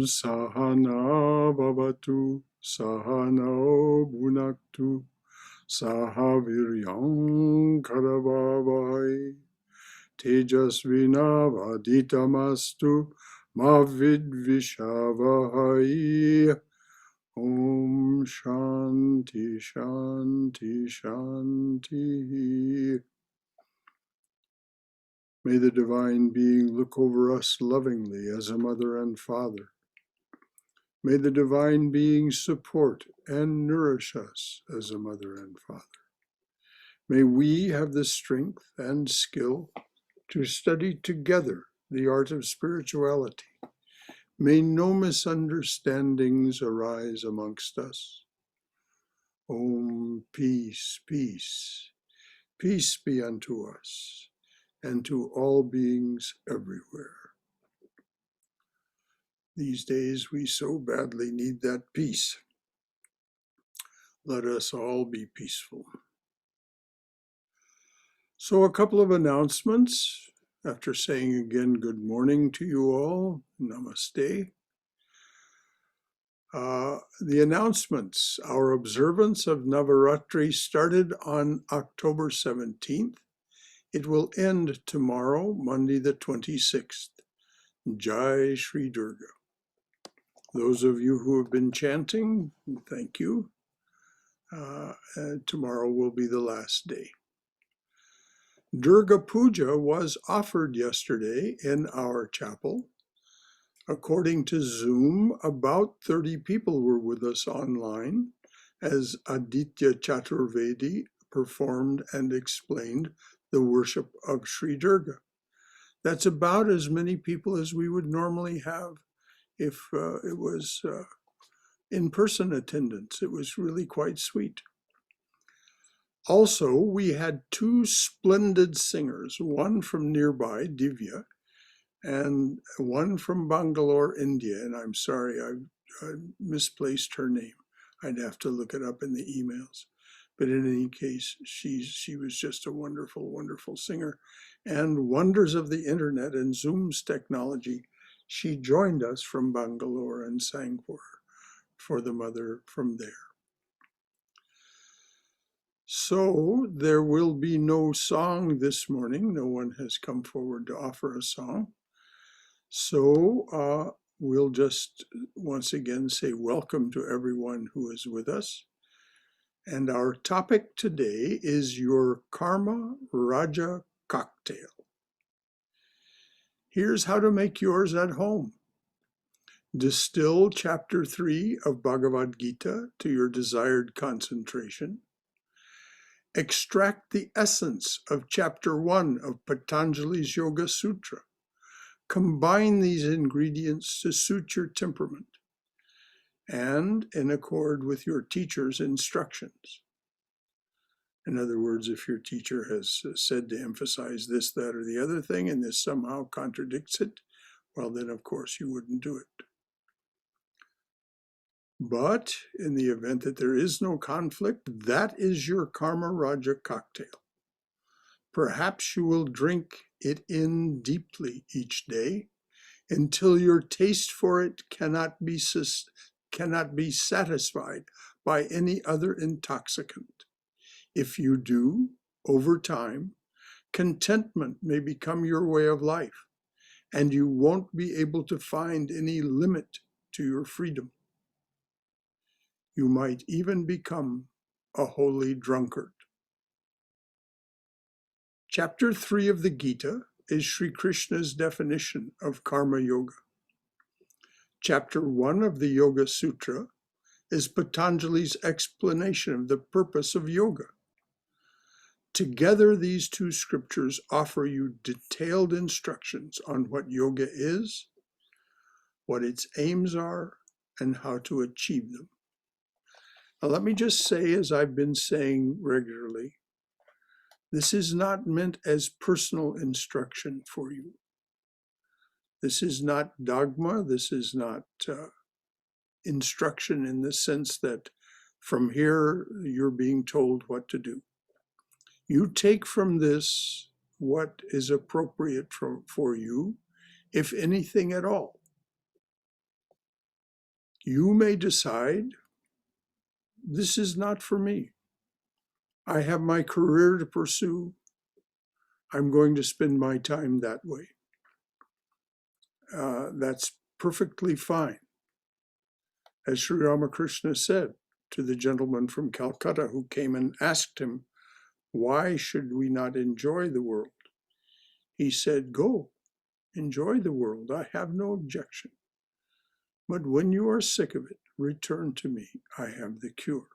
Sahana Bhavatu Sahano Bhunaktu Sahaviryam Karavavai Tejasvina Vaditamastu Mavidvishavahai. Om Shanti Shanti Shanti. May the Divine Being look over us lovingly as a mother and father. May the Divine Being support and nourish us as a mother and father. May we have the strength and skill to study together the art of spirituality. May no misunderstandings arise amongst us. Om, peace, peace. Peace be unto us and to all beings everywhere. These days we so badly need that peace. Let us all be peaceful. So a couple of announcements. After saying again good morning to you all, namaste. The announcements. Our observance of Navaratri started on October 17th. It will end tomorrow, Monday the 26th. Jai Shri Durga. Those of you who have been chanting, thank you. Tomorrow will be the last day. Durga Puja was offered yesterday in our chapel. According to Zoom, about 30 people were with us online as Aditya Chaturvedi performed and explained the worship of Sri Durga. That's about as many people as we would normally have if it was in-person attendance. It was really quite sweet. Also, we had two splendid singers, one from nearby, Divya, and one from Bangalore, India. And I'm sorry, I misplaced her name. I'd have to look it up in the emails. But in any case, she was just a wonderful, wonderful singer. And wonders of the internet and Zoom's technology, she joined us from Bangalore and sang for the mother from there. So there will be no song this morning. No one has come forward to offer a song. So we'll just once again say welcome to everyone who is with us. And our topic today is your Karma Raja cocktail. Here's how to make yours at home. Distill Chapter 3 of Bhagavad Gita to your desired concentration. Extract the essence of Chapter 1 of Patanjali's Yoga Sutra. Combine these ingredients to suit your temperament and in accord with your teacher's instructions. In other words, if your teacher has said to emphasize this, that, or the other thing, and this somehow contradicts it, well, then of course you wouldn't do it. But in the event that there is no conflict, that is your Karma Raja cocktail. Perhaps you will drink it in deeply each day until your taste for it cannot be satisfied by any other intoxicant. If you do, over time, contentment may become your way of life, and you won't be able to find any limit to your freedom. You might even become a holy drunkard. Chapter 3 of the Gita is Sri Krishna's definition of karma yoga. Chapter 1 of the Yoga Sutra is Patanjali's explanation of the purpose of yoga. Together, these two scriptures offer you detailed instructions on what yoga is, what its aims are, and how to achieve them. Now, let me just say, as I've been saying regularly, this is not meant as personal instruction for you. This is not dogma. This is not instruction in the sense that from here you're being told what to do. You take from this what is appropriate for you, if anything at all. You may decide, this is not for me. I have my career to pursue. I'm going to spend my time that way. That's perfectly fine. As Sri Ramakrishna said to the gentleman from Calcutta who came and asked him, why should we not enjoy the world? He said, go, enjoy the world. I have no objection. But when you are sick of it, return to me. I have the cure.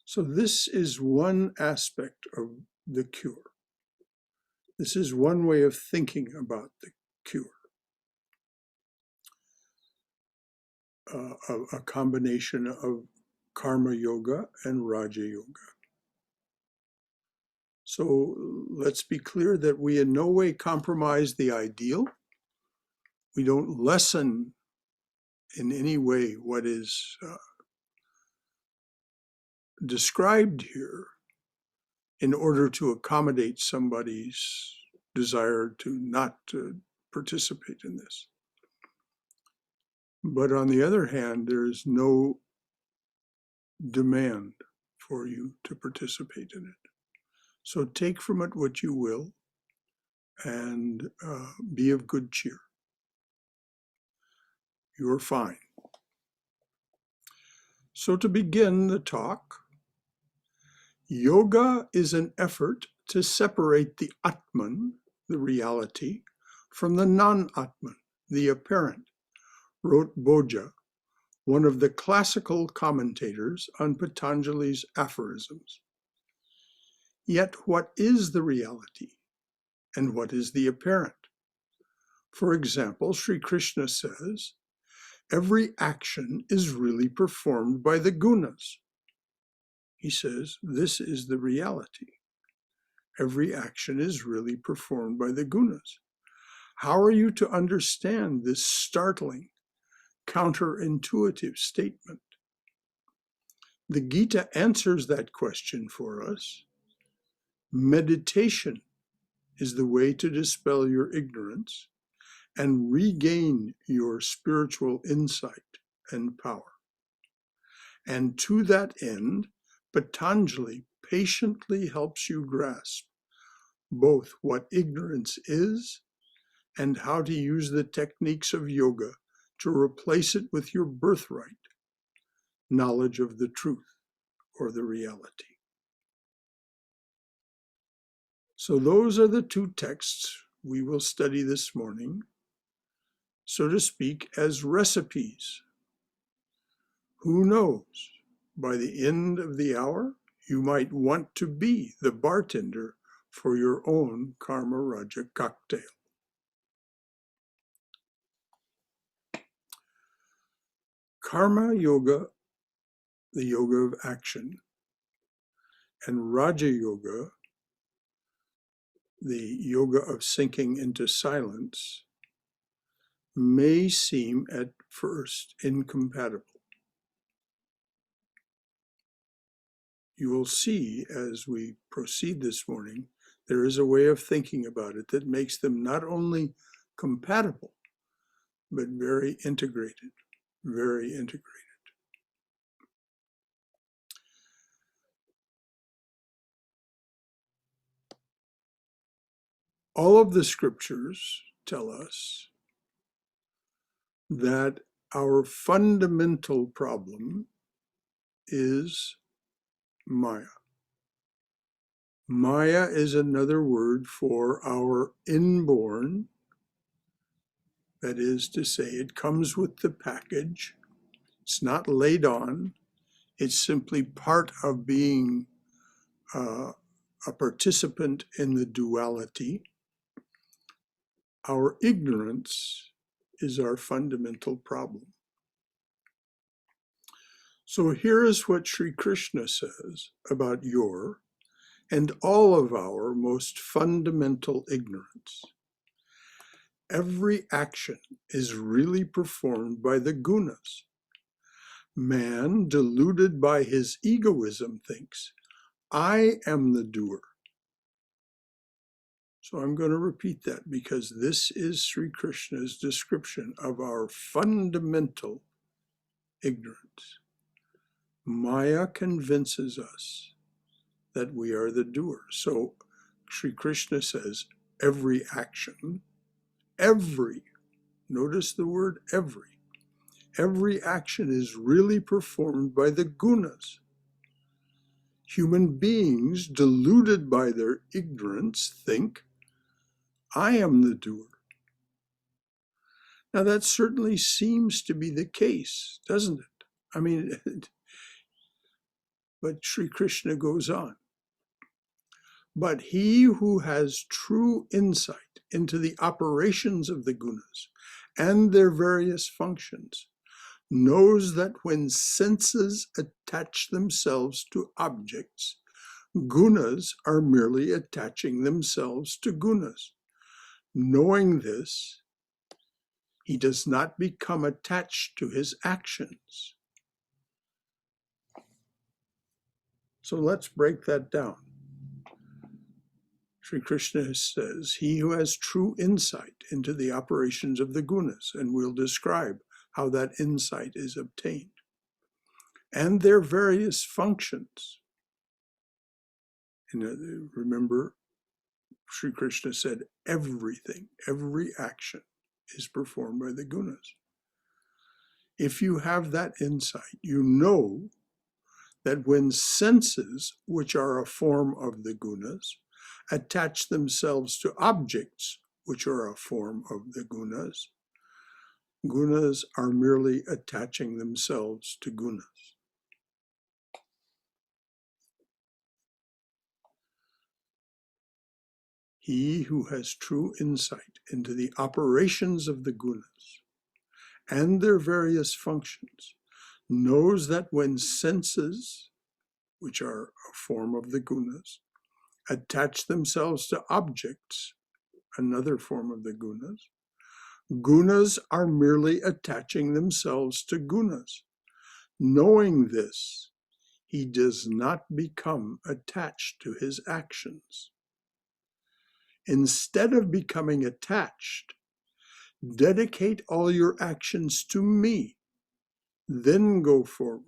So this is one aspect of the cure. This is one way of thinking about the cure. A combination of karma yoga and raja yoga. So let's be clear that we in no way compromise the ideal. We don't lessen in any way what is described here in order to accommodate somebody's desire to not participate in this. But on the other hand, there is no demand for you to participate in it. So take from it what you will and be of good cheer. You're fine. So to begin the talk, yoga is an effort to separate the Atman, the reality, from the non-Atman, the apparent, wrote Bhoja, one of the classical commentators on Patanjali's aphorisms. Yet what is the reality and what is the apparent? For example, Sri Krishna says, every action is really performed by the gunas. He says, this is the reality. Every action is really performed by the gunas. How are you to understand this startling, counterintuitive statement? The Gita answers that question for us. Meditation is the way to dispel your ignorance and regain your spiritual insight and power. And to that end, Patanjali patiently helps you grasp both what ignorance is and how to use the techniques of yoga to replace it with your birthright, knowledge of the truth or the reality. So those are the two texts we will study this morning, so to speak, as recipes. Who knows, by the end of the hour, you might want to be the bartender for your own Karma Raja cocktail. Karma Yoga, the yoga of action, and Raja Yoga, the yoga of sinking into silence, may seem at first incompatible. You will see as we proceed this morning, there is a way of thinking about it that makes them not only compatible, but very integrated, very integrated. All of the scriptures tell us that our fundamental problem is Maya. Maya is another word for our inborn, that is to say, it comes with the package. It's not laid on. It's simply part of being a participant in the duality. Our ignorance is our fundamental problem. So here is what Sri Krishna says about your and all of our most fundamental ignorance. Every action is really performed by the gunas. Man, deluded by his egoism, thinks, I am the doer. So I'm going to repeat that because this is Sri Krishna's description of our fundamental ignorance. Maya convinces us that we are the doer. So Sri Krishna says every action, notice the word every action is really performed by the gunas. Human beings, deluded by their ignorance, think, I am the doer. Now that certainly seems to be the case, doesn't it? I mean, but Sri Krishna goes on. But he who has true insight into the operations of the gunas and their various functions knows that when senses attach themselves to objects, gunas are merely attaching themselves to gunas. Knowing this, he does not become attached to his actions. So let's break that down. Sri Krishna says, he who has true insight into the operations of the gunas, and we'll describe how that insight is obtained, and their various functions. And remember, Sri Krishna said everything, every action is performed by the gunas. If you have that insight, you know that when senses, which are a form of the gunas, attach themselves to objects, which are a form of the gunas, gunas are merely attaching themselves to gunas. He who has true insight into the operations of the gunas and their various functions knows that when senses, which are a form of the gunas, attach themselves to objects, another form of the gunas, gunas are merely attaching themselves to gunas. Knowing this, he does not become attached to his actions. Instead of becoming attached, dedicate all your actions to me, then go forward.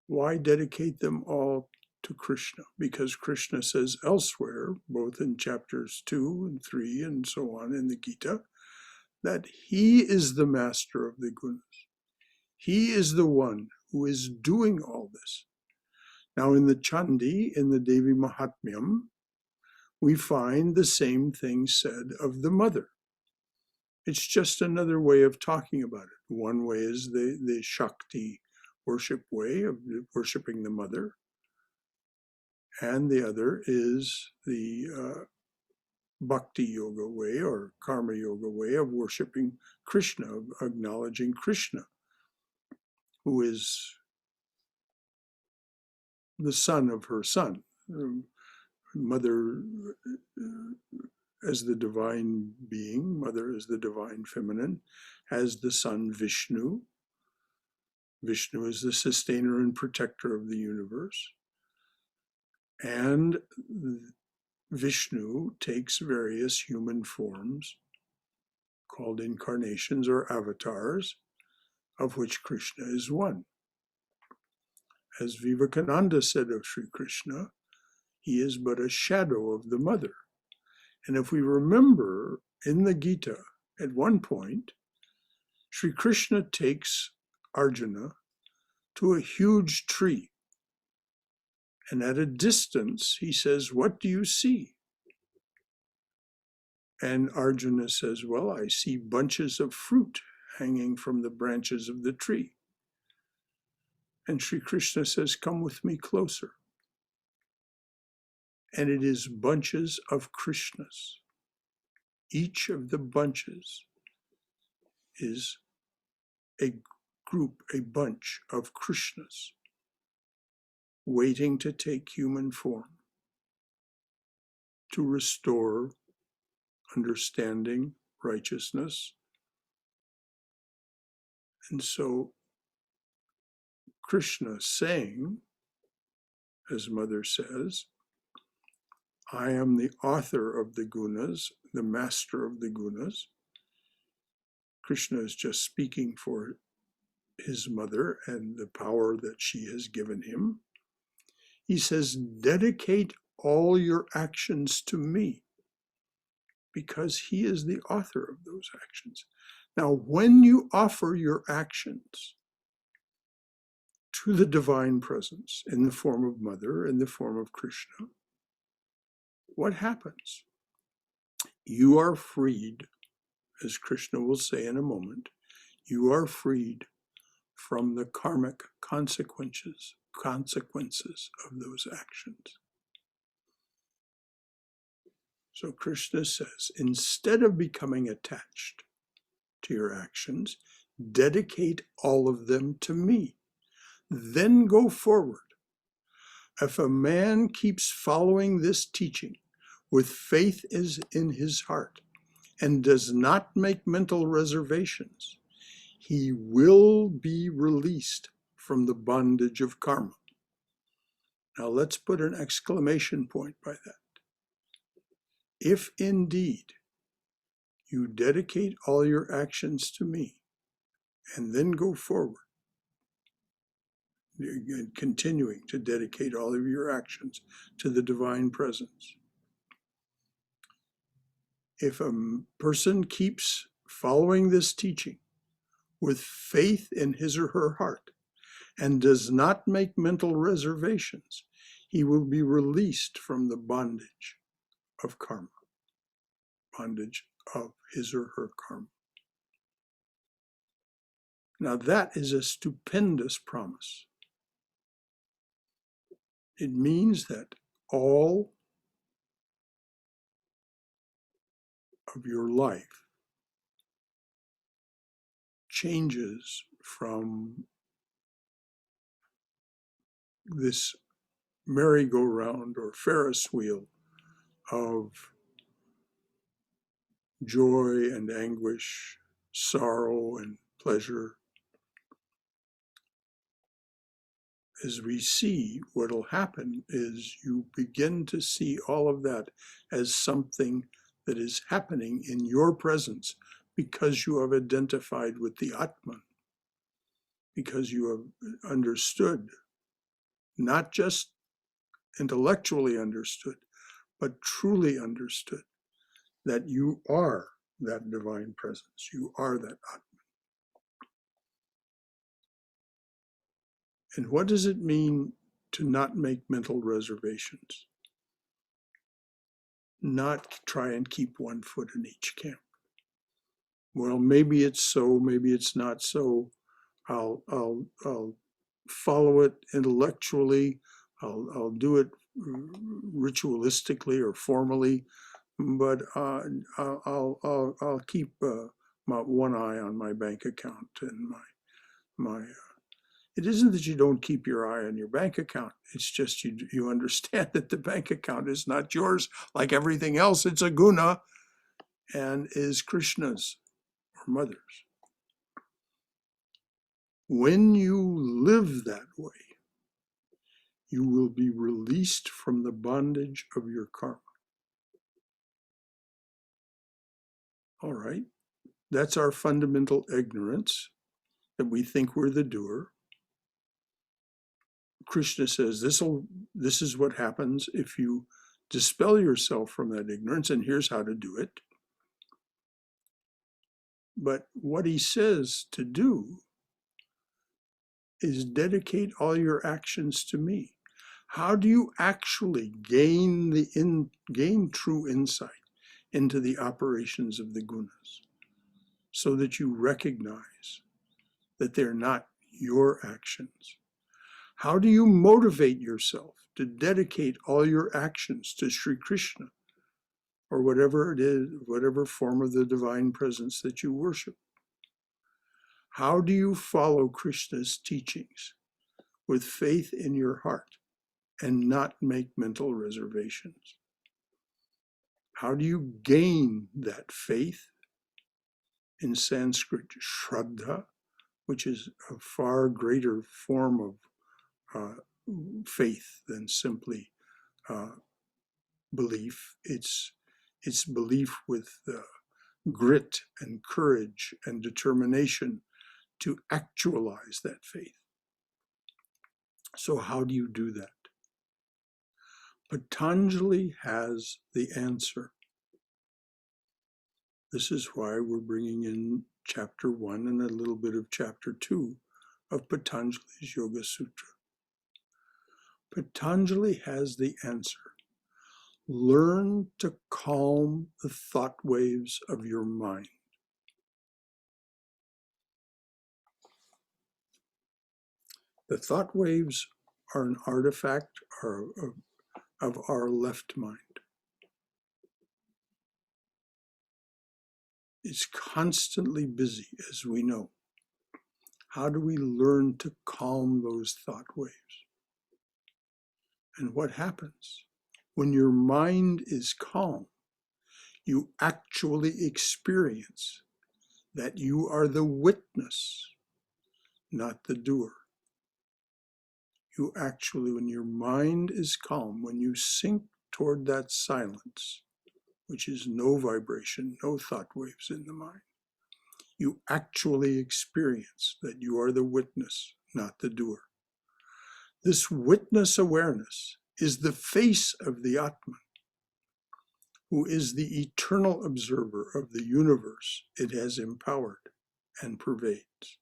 Why dedicate them all to Krishna? Because Krishna says elsewhere, both in chapters 2 and 3 and so on in the Gita, that he is the master of the gunas. He is the one who is doing all this. Now in the Chandi, in the Devi Mahatmyam, we find the same thing said of the mother. It's just another way of talking about it. One way is the Shakti worship way of worshiping the mother, and the other is the Bhakti Yoga way or Karma Yoga way of worshiping Krishna, of acknowledging Krishna, who is the son of her son. Mother as the divine being, mother as the divine feminine, has the son Vishnu. Vishnu is the sustainer and protector of the universe. And Vishnu takes various human forms called incarnations or avatars, of which Krishna is one. As Vivekananda said of Sri Krishna, he is but a shadow of the mother. And if we remember in the Gita, at one point, Sri Krishna takes Arjuna to a huge tree. And at a distance, he says, what do you see? And Arjuna says, well, I see bunches of fruit hanging from the branches of the tree. And Sri Krishna says, come with me closer. And it is bunches of Krishnas. Each of the bunches is a group, a bunch of Krishnas waiting to take human form to restore understanding, righteousness. And so Krishna saying, as Mother says, I am the author of the gunas, the master of the gunas. Krishna is just speaking for his mother and the power that she has given him. He says, dedicate all your actions to me, because he is the author of those actions. Now, when you offer your actions to the divine presence in the form of Mother, in the form of Krishna, what happens? You are freed, as Krishna will say in a moment, you are freed from the karmic consequences of those actions. So Krishna says, instead of becoming attached to your actions, dedicate all of them to me. Then go forward. If a man keeps following this teaching with faith in his heart and does not make mental reservations, he will be released from the bondage of karma. Now let's put an exclamation point by that. If indeed you dedicate all your actions to me and then go forward, continuing to dedicate all of your actions to the divine presence. If a person keeps following this teaching with faith in his or her heart and does not make mental reservations, he will be released from the bondage of karma, bondage of his or her karma. Now that is a stupendous promise. It means that all of your life changes from this merry-go-round or Ferris wheel of joy and anguish, sorrow and pleasure. As we see, what will happen is you begin to see all of that as something that is happening in your presence because you have identified with the Atman, because you have understood, not just intellectually understood, but truly understood that you are that divine presence. You are that Atman. And what does it mean to not make mental reservations? Not try and keep one foot in each camp. Well, maybe it's so, maybe it's not so. I'll follow it intellectually. I'll do it ritualistically or formally, but I'll keep my one eye on my bank account and my. It isn't that you don't keep your eye on your bank account. It's just you understand that the bank account is not yours. Like everything else, it's a guna and is Krishna's or Mother's. When you live that way, you will be released from the bondage of your karma. All right, that's our fundamental ignorance, that we think we're the doer. Krishna says this is what happens if you dispel yourself from that ignorance, and here's how to do it. But what he says to do is dedicate all your actions to me. How do you actually gain true insight into the operations of the gunas so that you recognize that they're not your actions? How do you motivate yourself to dedicate all your actions to Sri Krishna or whatever it is, whatever form of the divine presence that you worship? How do you follow Krishna's teachings with faith in your heart and not make mental reservations? How do you gain that faith? In Sanskrit, Shraddha, which is a far greater form of faith than simply belief. It's belief with grit and courage and determination to actualize that faith. So how do you do that? Patanjali has the answer. This is why we're bringing in chapter 1 and a little bit of chapter 2 of Patanjali's Yoga Sutra. Patanjali has the answer. Learn to calm the thought waves of your mind. The thought waves are an artifact of our left mind. It's constantly busy, as we know. How do we learn to calm those thought waves? And what happens? When your mind is calm, you actually experience that you are the witness, not the doer. You actually, when your mind is calm, when you sink toward that silence, which is no vibration, no thought waves in the mind, you actually experience that you are the witness, not the doer. This witness awareness is the face of the Atman, who is the eternal observer of the universe it has empowered and pervades.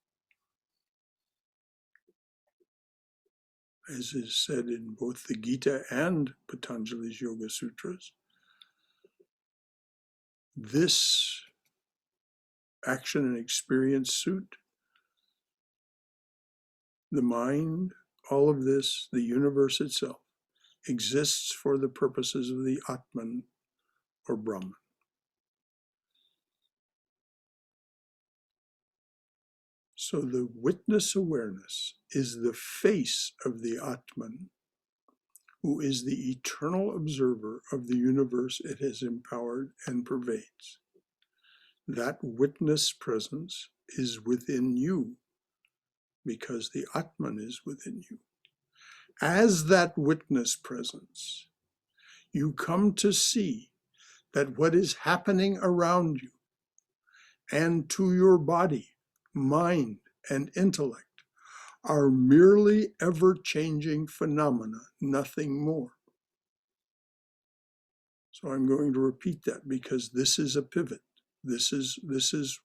As is said in both the Gita and Patanjali's Yoga Sutras, this action and experience suit, the mind, all of this, the universe itself, exists for the purposes of the Atman or Brahman. So the witness awareness is the face of the Atman, who is the eternal observer of the universe it has empowered and pervades. That witness presence is within you because the Atman is within you. As that witness presence, you come to see that what is happening around you and to your body, mind, and intellect are merely ever-changing phenomena, nothing more. So I'm going to repeat that because this is a pivot. This is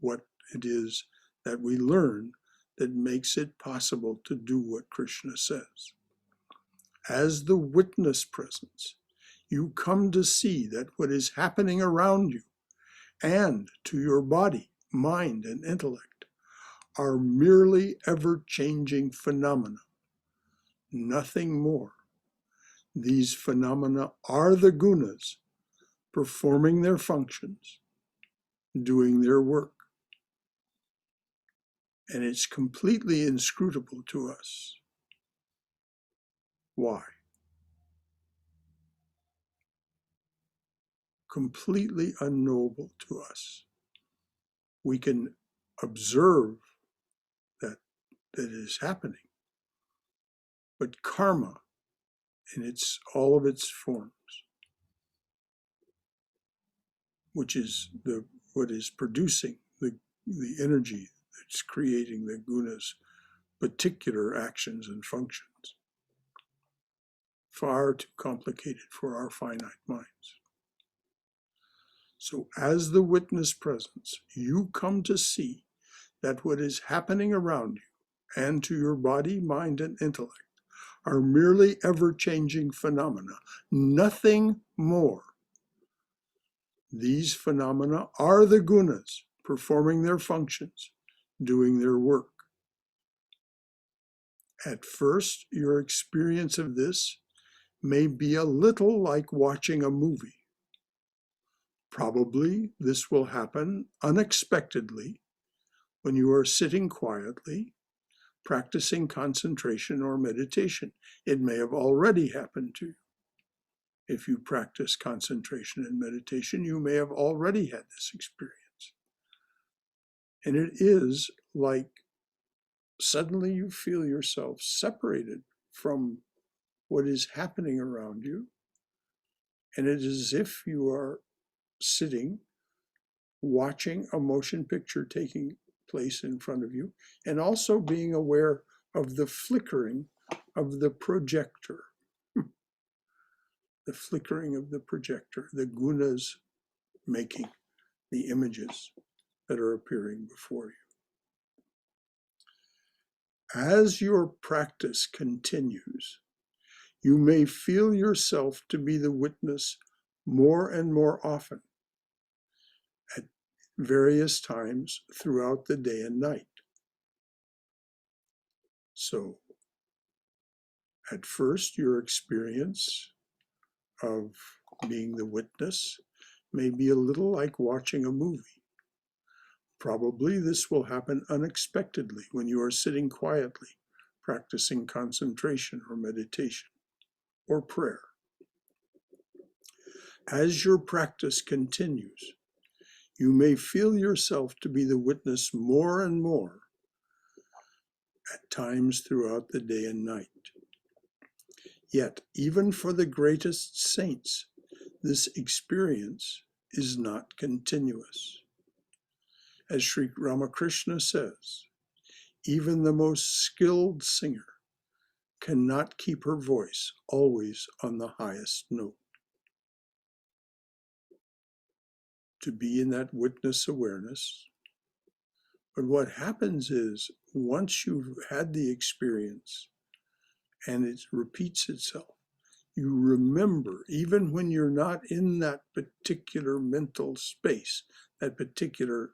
what it is that we learn that makes it possible to do what Krishna says. As the witness presence, you come to see that what is happening around you and to your body, mind, and intellect are merely ever-changing phenomena, nothing more. These phenomena are the gunas performing their functions, doing their work. And it's completely inscrutable to us. Why? Completely unknowable to us. We can observe that it is happening. But karma, in all of its forms, which is what is producing the energy that's creating the gunas' particular actions and functions, far too complicated for our finite minds. So as the witness presence, you come to see that what is happening around you and to your body, mind, and intellect are merely ever-changing phenomena, nothing more. These phenomena are the gunas performing their functions, doing their work. At first, your experience of this may be a little like watching a movie. Probably this will happen unexpectedly when you are sitting quietly, practicing concentration or meditation. It may have already happened to you. If you practice concentration and meditation, you may have already had this experience. And it is like suddenly you feel yourself separated from what is happening around you. And it is as if you are sitting, watching a motion picture taking place in front of you, and also being aware of the flickering of the projector. The flickering of the projector, the gunas making the images that are appearing before you. As your practice continues, you may feel yourself to be the witness more and more often at various times throughout the day and night. So, at first, your experience of being the witness may be a little like watching a movie. Probably this will happen unexpectedly when you are sitting quietly, practicing concentration or meditation or prayer. As your practice continues, you may feel yourself to be the witness more and more at times throughout the day and night. Yet, even for the greatest saints, this experience is not continuous. As Sri Ramakrishna says, even the most skilled singer cannot keep her voice always on the highest note. To be in that witness awareness. But what happens is, once you've had the experience and it repeats itself, you remember, even when you're not in that particular mental space, that particular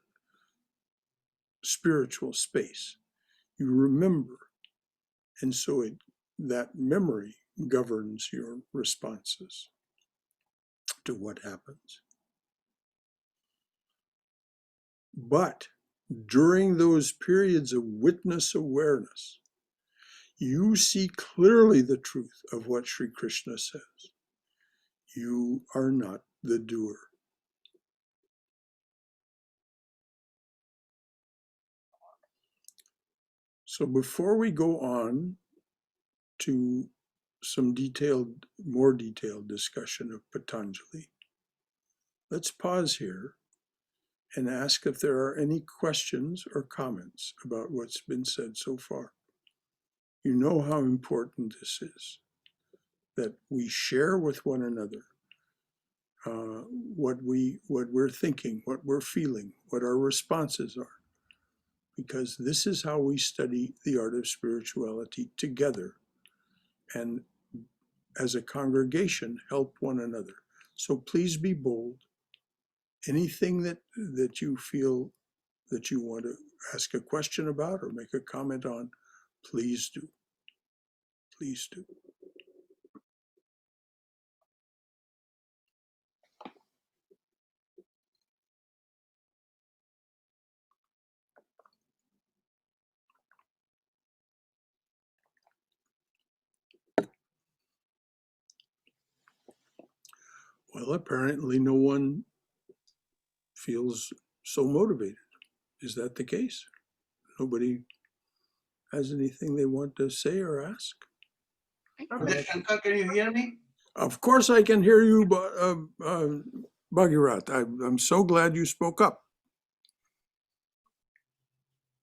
spiritual space, you remember. And so that memory governs your responses to what happens. But during those periods of witness awareness, you see clearly the truth of what Sri Krishna says. You are not the doer. So before we go on to some more detailed discussion of Patanjali, let's pause here and ask if there are any questions or comments about what's been said so far. You know how important this is, that we share with one another what we're thinking, what we're feeling, what our responses are, because this is how we study the art of spirituality together, and as a congregation help one another. So please be bold. Anything that you feel that you want to ask a question about or make a comment on, please do. Please do. Well, apparently no one feels so motivated. Is that the case? Nobody has anything they want to say or ask? Shankar, can you hear me? Of course I can hear you, Bhagirath. I'm so glad you spoke up.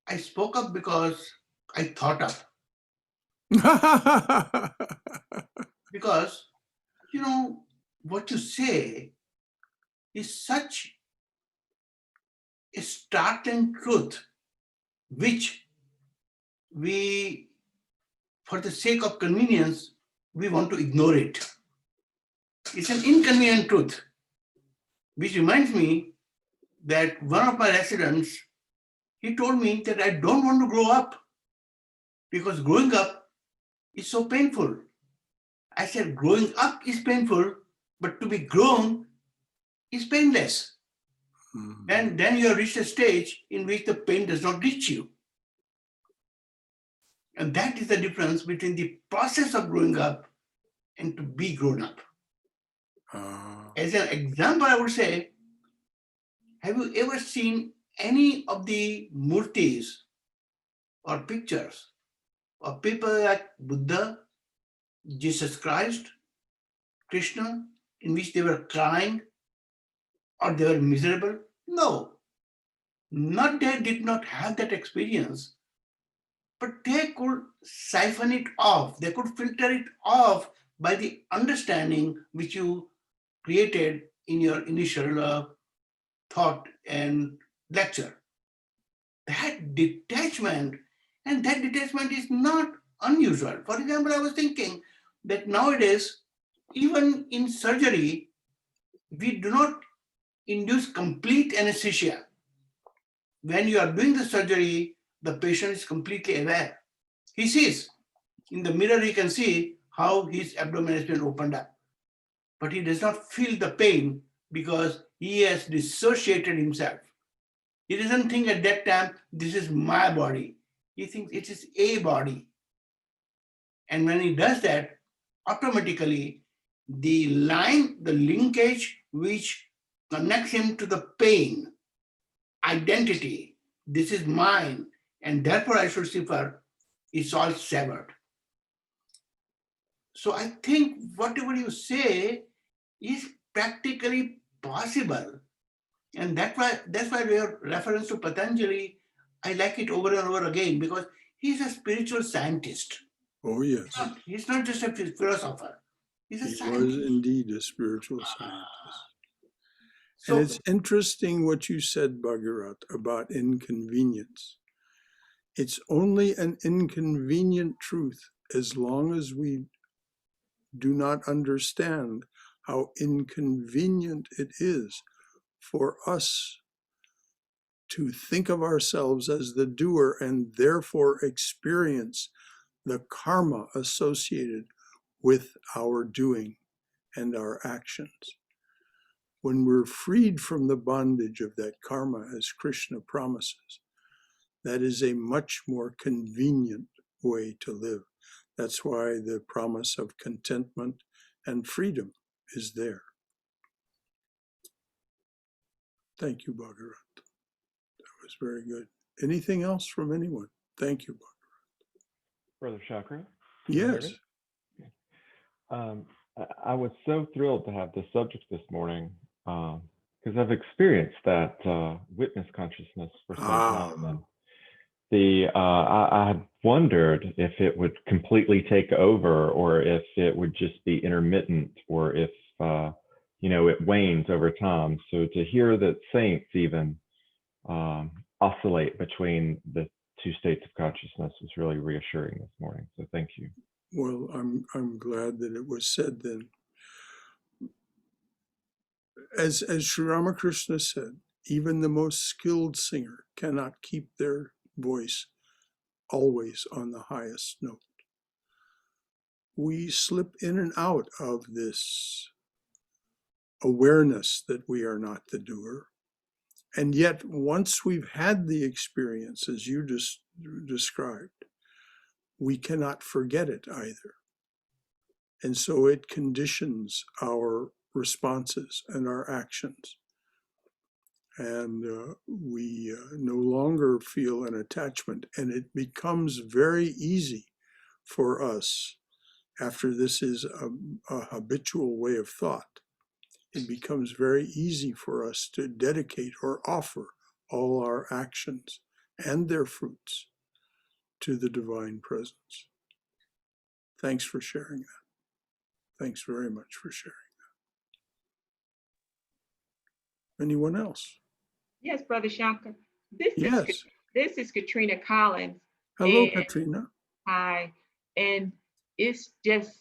I spoke up because I thought up. Because, what you say is such a startling truth, which we, for the sake of convenience, we want to ignore it. It's an inconvenient truth, which reminds me that one of my residents, he told me that I don't want to grow up because growing up is so painful. I said, growing up is painful, but to be grown is painless. Mhm. then you have reached a stage in which the pain does not reach you. And that is the difference between the process of growing up and to be grown up. As an example, I would say, have you ever seen any of the murtis or pictures of people like Buddha, Jesus Christ, Krishna, in which they were crying or they were miserable? No, not they did not have that experience, but they could siphon it off, they could filter it off by the understanding which you created in your initial thought and lecture. That detachment, and that detachment is not unusual. For example, I was thinking that nowadays, even in surgery, we do not induce complete anesthesia. When you are doing the surgery, the patient is completely aware. He sees in the mirror, he can see how his abdomen has been opened up, but he does not feel the pain because he has dissociated himself. He doesn't think at that time, this is my body. He thinks it is a body. And when he does that, automatically the line, the linkage which connects him to the pain, identity, this is mine, and therefore I should suffer, is all severed. So I think whatever you say is practically possible. And that's why your reference to Patanjali, I like it over and over again because he's a spiritual scientist. Oh, yes. He's not just a philosopher. He's a He scientist. was indeed a spiritual scientist. So, And it's interesting what you said, Bhagirath, about inconvenience. It's only an inconvenient truth as long as we do not understand how inconvenient it is for us to think of ourselves as the doer and therefore experience the karma associated with our doing and our actions. When we're freed from the bondage of that karma, as Krishna promises, that is a much more convenient way to live. That's why the promise of contentment and freedom is there. Thank you, Bhagirath. That was very good. Anything else from anyone? Thank you, Bhagirath. Brother Shankara? Yes. I was so thrilled to have this subject this morning because I've experienced that witness consciousness for some time. And I had wondered if it would completely take over or if it would just be intermittent or if, it wanes over time. So to hear that saints even oscillate between the two states of consciousness was really reassuring this morning. So thank you. Well, I'm glad that it was said then. As Sri Ramakrishna said, even the most skilled singer cannot keep their voice always on the highest note. We slip in and out of this awareness that we are not the doer. And yet, once we've had the experience, as you just described, we cannot forget it either. And so it conditions our responses and our actions. And we no longer feel an attachment. And it becomes very easy for us, after this is a habitual way of thought, it becomes very easy for us to dedicate or offer all our actions and their fruits to the divine presence. Thanks for sharing that. Thanks very much for sharing that. Anyone else? Yes, Brother Shankar. Yes. This is Katrina Collins. Hello, Katrina. Hi. And it's just,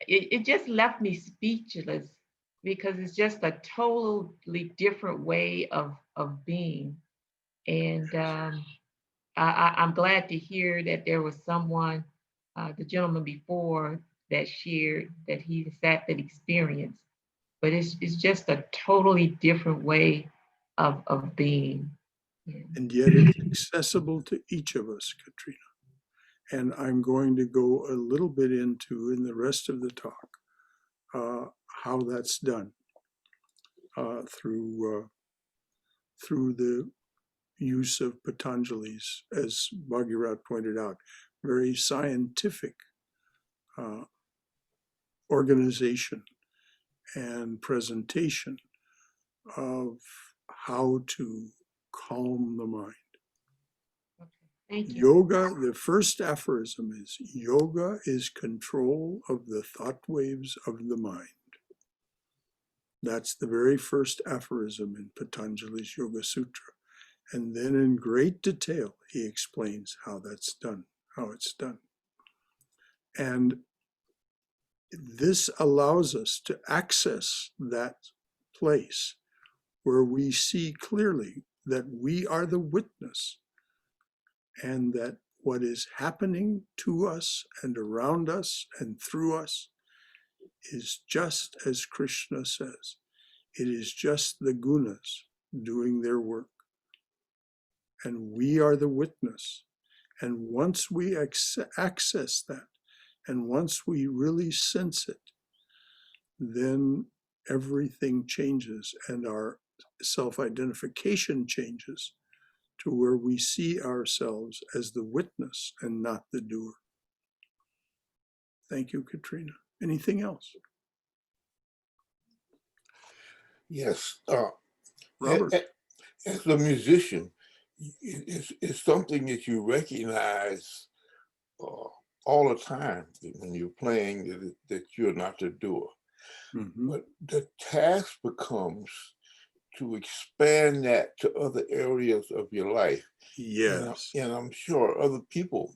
it just left me speechless because it's just a totally different way of being. And I'm glad to hear that there was someone, the gentleman before, that shared that he had that experience. But it's just a totally different way of being. Yeah. And yet it's accessible to each of us, Katrina. And I'm going to go a little bit into, in the rest of the talk, how that's done through the use of Patanjali's, as Bhagirath pointed out, very scientific organization and presentation of how to calm the mind. Thank you. Yoga, the first aphorism is, yoga is control of the thought waves of the mind. That's the very first aphorism in Patanjali's Yoga Sutra. And then in great detail, he explains how that's done, how it's done. And this allows us to access that place where we see clearly that we are the witness, and that what is happening to us and around us and through us is just as Krishna says. It is just the gunas doing their work. And we are the witness. And once we access that, and once we really sense it, then everything changes and our self-identification changes to where we see ourselves as the witness and not the doer. Thank you, Katrina. Anything else? Yes. Robert? As a musician, it's something that you recognize all the time when you're playing that you're not the doer. Mm-hmm. But the task becomes to expand that to other areas of your life. Yes. And I'm sure other people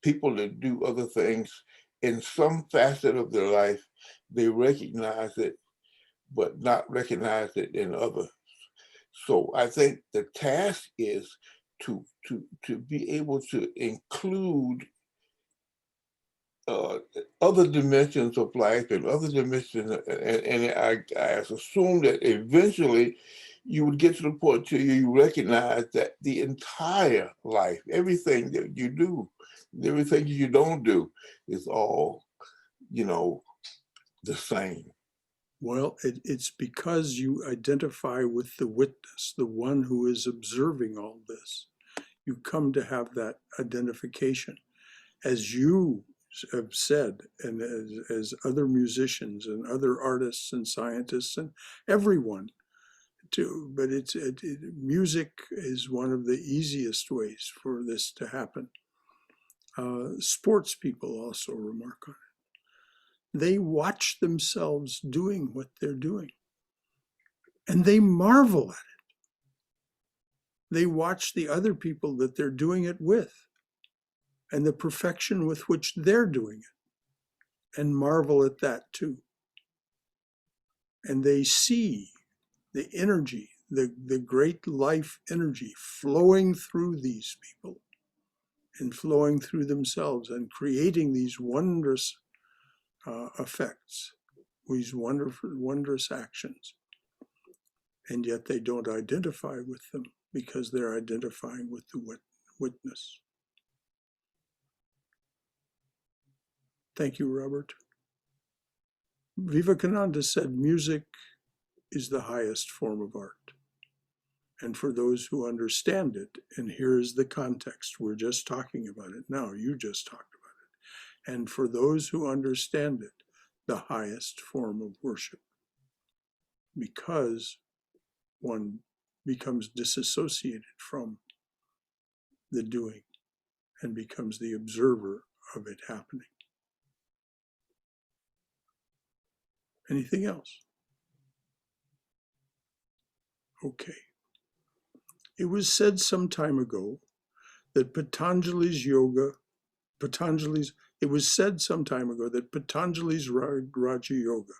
that do other things in some facet of their life, they recognize it, but not recognize it in others. So I think the task is to be able to include other dimensions of life and other dimensions, and I assume that eventually you would get to the point where you recognize that the entire life, everything that you do, everything you don't do, is all, the same. Well, it's because you identify with the witness, the one who is observing all this. You come to have that identification. As you have said, and as other musicians and other artists and scientists and everyone too, but music is one of the easiest ways for this to happen. Sports people also remark on it. They watch themselves doing what they're doing, and they marvel at it. They watch the other people that they're doing it with, and the perfection with which they're doing it, and marvel at that too. And they see the energy, the great life energy flowing through these people and flowing through themselves and creating these wondrous effects, these wondrous actions. And yet they don't identify with them because they're identifying with the witness. Thank you, Robert. Vivekananda said music is the highest form of art. And for those who understand it, and here is the context, we're just talking about it now, you just talked about it. And for those who understand it, the highest form of worship. Because one becomes disassociated from the doing and becomes the observer of it happening. Anything else? Okay. It was said some time ago that it was said some time ago that Patanjali's Raja Yoga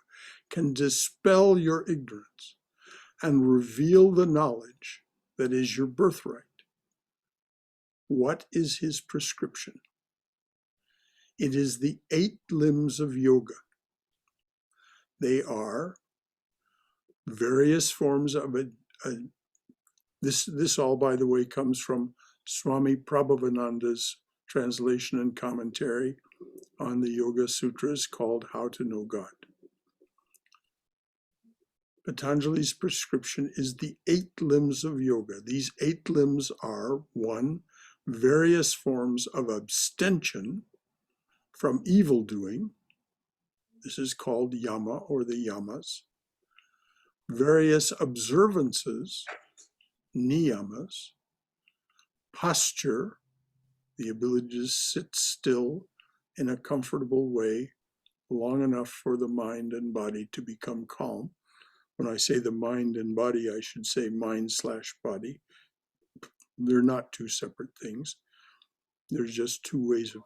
can dispel your ignorance and reveal the knowledge that is your birthright. What is his prescription? It is the 8 limbs of yoga. They are various forms of This all, by the way, comes from Swami Prabhavananda's translation and commentary on the Yoga Sutras called How to Know God. Patanjali's prescription is the 8 limbs of yoga. These 8 limbs are: 1, various forms of abstention from evil doing. This is called yama or the yamas. Various observances, niyamas. Posture, the ability to sit still in a comfortable way long enough for the mind and body to become calm. When I say the mind and body, I should say mind/body. They're not 2 separate things. There's just 2 ways of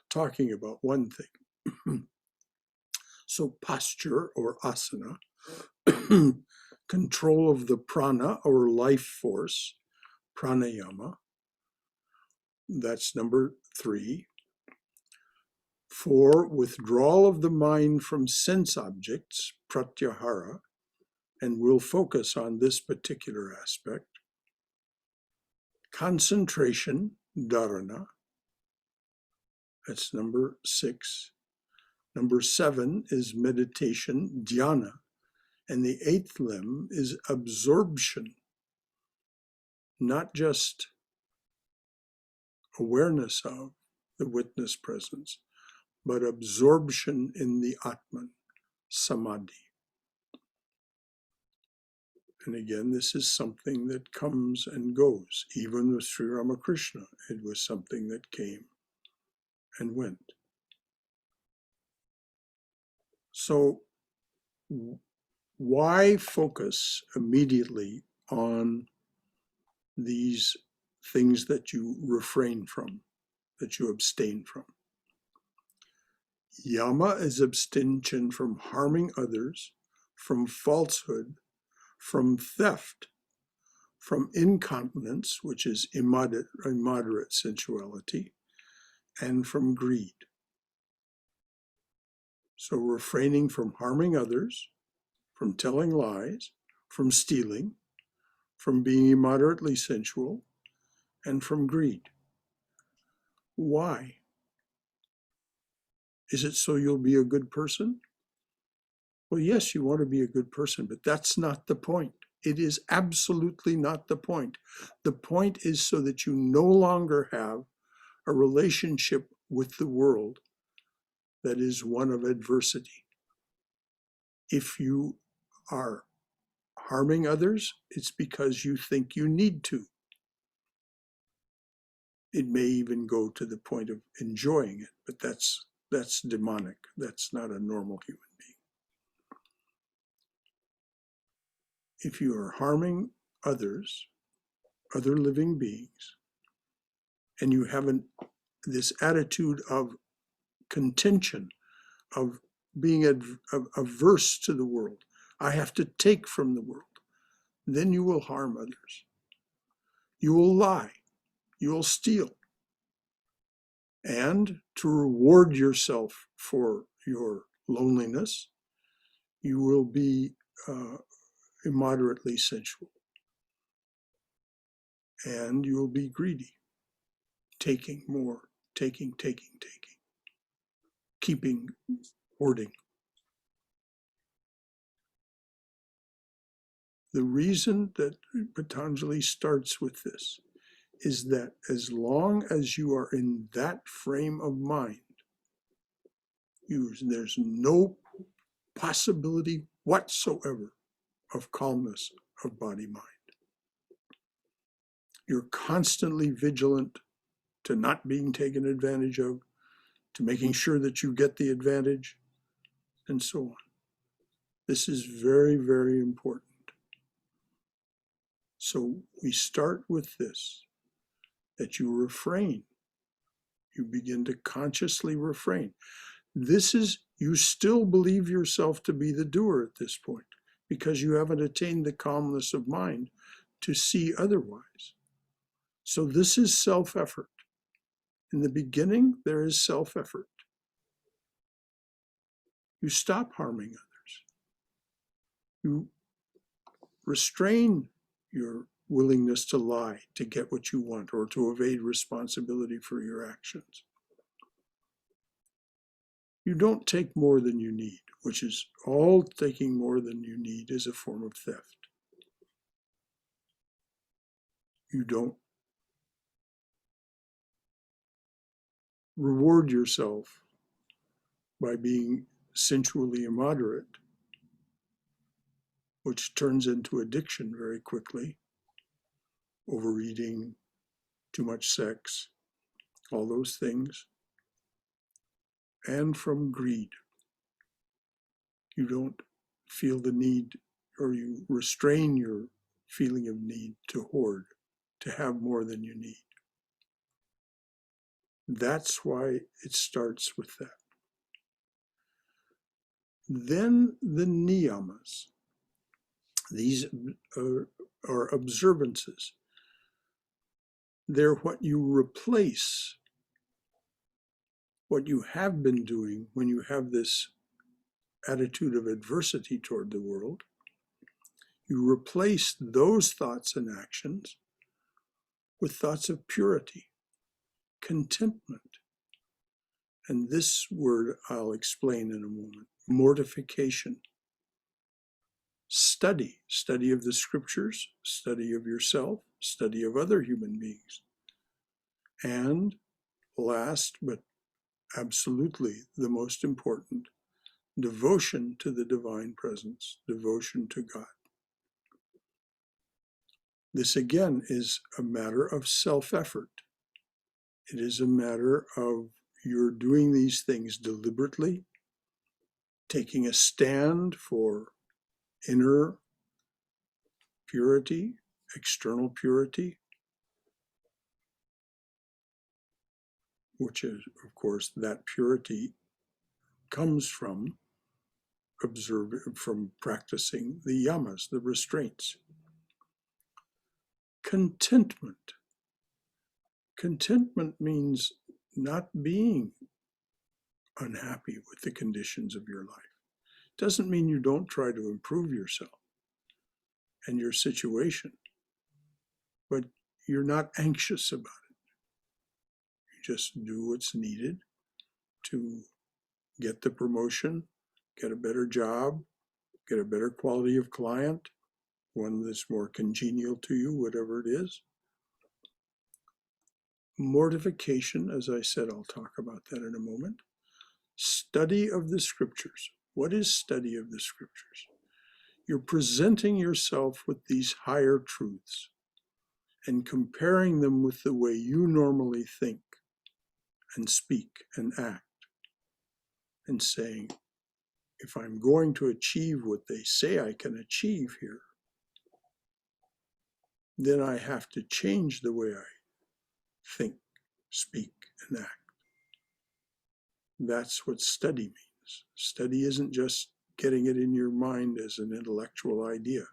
talking about one thing. So posture or asana, control of the prana or life force, pranayama. That's number 3. 4, withdrawal of the mind from sense objects, pratyahara, and we'll focus on this particular aspect. Concentration, dharana. That's number 6. Number 7 is meditation, dhyana. And the 8th limb is absorption, not just awareness of the witness presence, but absorption in the Atman, samadhi. And again, this is something that comes and goes. Even with Sri Ramakrishna, it was something that came and went. So why focus immediately on these things that you refrain from, that you abstain from? Yama is abstention from harming others, from falsehood, from theft, from incontinence, which is immoderate sensuality, and from greed. So refraining from harming others, from telling lies, from stealing, from being immoderately sensual, and from greed. Why? Is it so you'll be a good person? Well, yes, you want to be a good person, but that's not the point. It is absolutely not the point. The point is so that you no longer have a relationship with the world that is one of adversity. If you are harming others, it's because you think you need to. It may even go to the point of enjoying it, but that's demonic. That's not a normal human being. If you are harming others, other living beings, and you have this attitude of contention, of being averse to the world, I have to take from the world, then you will harm others. You will lie. You will steal. And to reward yourself for your loneliness, you will be immoderately sensual. And you will be greedy, taking more, taking, keeping, hoarding. The reason that Patanjali starts with this is that as long as you are in that frame of mind, there's no possibility whatsoever of calmness of body-mind. You're constantly vigilant to not being taken advantage of, to making sure that you get the advantage, and so on. This is very, very important. So we start with this, that you refrain. You begin to consciously refrain. This is, you still believe yourself to be the doer at this point, because you haven't attained the calmness of mind to see otherwise. So this is self-effort. In the beginning, there is self-effort. You stop harming others. You restrain your willingness to lie to get what you want or to evade responsibility for your actions. You don't take more than you need, which is all taking more than you need is a form of theft. You don't reward yourself by being sensually immoderate, which turns into addiction very quickly, overeating, too much sex, all those things, and from greed. You don't feel the need, or you restrain your feeling of need to hoard, to have more than you need. That's why it starts with that. Then the niyamas. These are observances. They're what you replace what you have been doing when you have this attitude of adversity toward the world. You replace those thoughts and actions with thoughts of purity, contentment. And this word I'll explain in a moment. Mortification. Study of the scriptures, study of yourself, study of other human beings. And last, but absolutely the most important, devotion to the divine presence, devotion to God. This again is a matter of self-effort. It is a matter of you're doing these things deliberately, taking a stand for inner purity, external purity, which is, of course, that purity comes from practicing the yamas, the restraints. Contentment. Contentment means not being unhappy with the conditions of your life. It doesn't mean you don't try to improve yourself and your situation, but you're not anxious about it. You just do what's needed to get the promotion, get a better job, get a better quality of client, one that's more congenial to you, whatever it is. Mortification, as I said, I'll talk about that in a moment. Study of the scriptures. What is study of the scriptures? You're presenting yourself with these higher truths and comparing them with the way you normally think and speak and act, and saying, if I'm going to achieve what they say I can achieve here, then I have to change the way I think, speak, and act. That's what study means. Study isn't just getting it in your mind as an intellectual idea.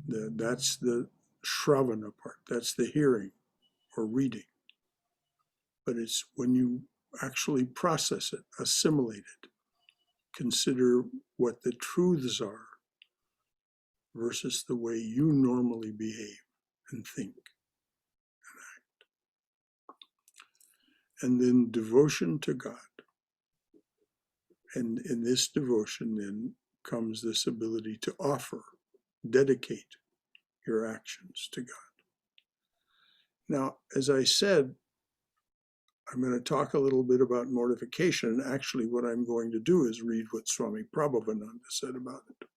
That's the shravana part, that's the hearing or reading. But it's when you actually process it, assimilate it, consider what the truths are versus the way you normally behave and think and act. And then devotion to God. And in this devotion then comes this ability to offer, dedicate your actions to God. Now, as I said, I'm going to talk a little bit about mortification. And actually what I'm going to do is read what Swami Prabhavananda said about it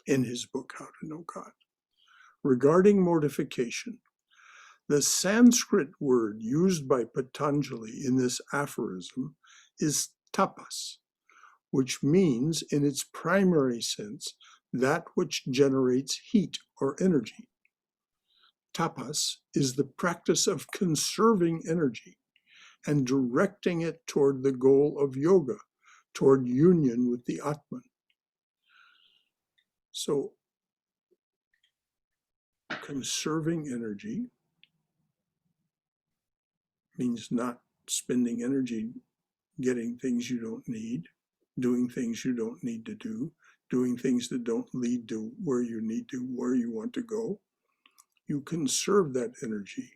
in his book, How to Know God. Regarding mortification, the Sanskrit word used by Patanjali in this aphorism is tapas, which means in its primary sense, that which generates heat or energy. Tapas is the practice of conserving energy and directing it toward the goal of yoga, toward union with the Atman. So, conserving energy means not spending energy getting things you don't need, doing things you don't need to do, doing things that don't lead to where you need to, where you want to go. You conserve that energy.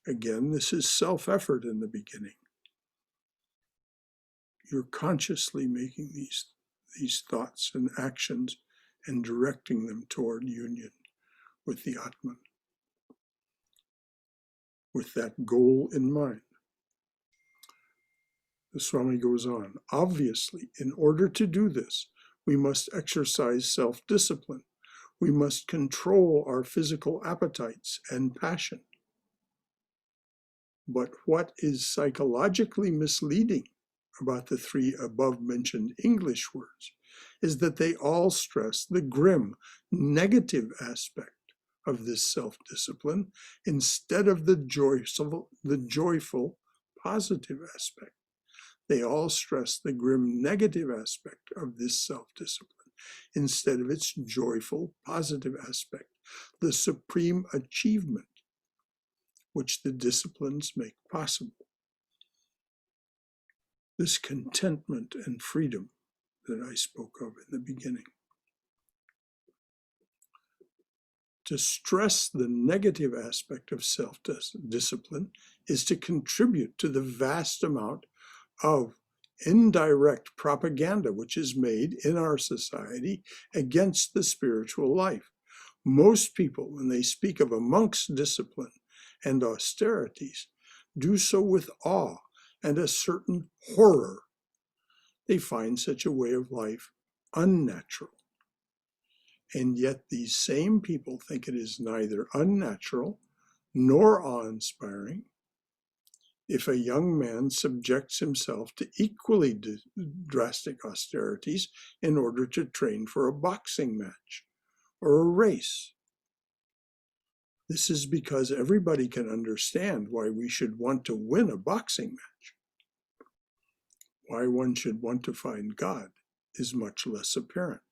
Again, this is self-effort in the beginning. You're consciously making these thoughts and actions and directing them toward union with the Atman, with that goal in mind. The Swami goes on, obviously, in order to do this, we must exercise self-discipline. We must control our physical appetites and passion. But what is psychologically misleading about the three above-mentioned English words is that they all stress the grim, negative aspect of this self-discipline instead of the joyful, positive aspect. They all stress the grim, negative aspect of this self-discipline instead of its joyful, positive aspect, the supreme achievement which the disciplines make possible. This contentment and freedom that I spoke of in the beginning. To stress the negative aspect of self-discipline is to contribute to the vast amount of indirect propaganda which is made in our society against the spiritual life. Most people, when they speak of a monk's discipline and austerities, do so with awe and a certain horror. They find such a way of life unnatural. And yet these same people think it is neither unnatural nor awe-inspiring if a young man subjects himself to equally drastic austerities in order to train for a boxing match or a race. This is because everybody can understand why we should want to win a boxing match. Why one should want to find God is much less apparent.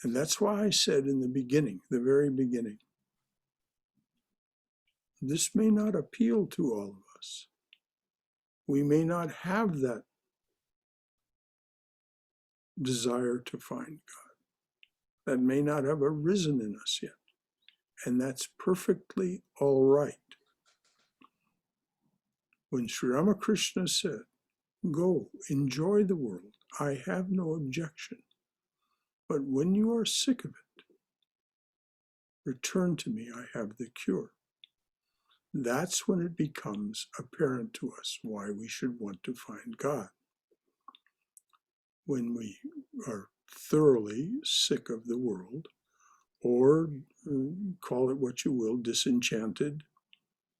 And that's why I said in the beginning, the very beginning, this may not appeal to all of us. We may not have that desire to find God. That may not have arisen in us yet. And that's perfectly all right. When Sri Ramakrishna said, go, enjoy the world, I have no objection. But when you are sick of it, return to me, I have the cure. That's when it becomes apparent to us why we should want to find God. When we are thoroughly sick of the world, or call it what you will, disenchanted,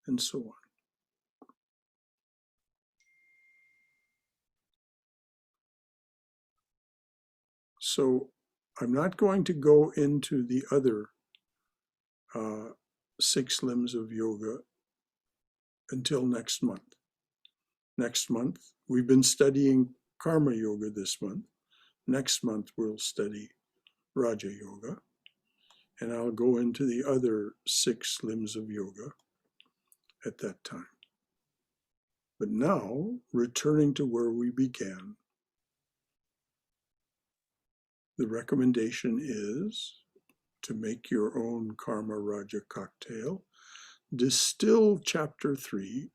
and so on. So I'm not going to go into the other 6 limbs of yoga until next month. Next month, we've been studying Karma Yoga this month. Next month, we'll study Raja Yoga. And I'll go into the other 6 limbs of yoga at that time. But now, returning to where we began, the recommendation is to make your own Karma Raja cocktail, distill chapter 3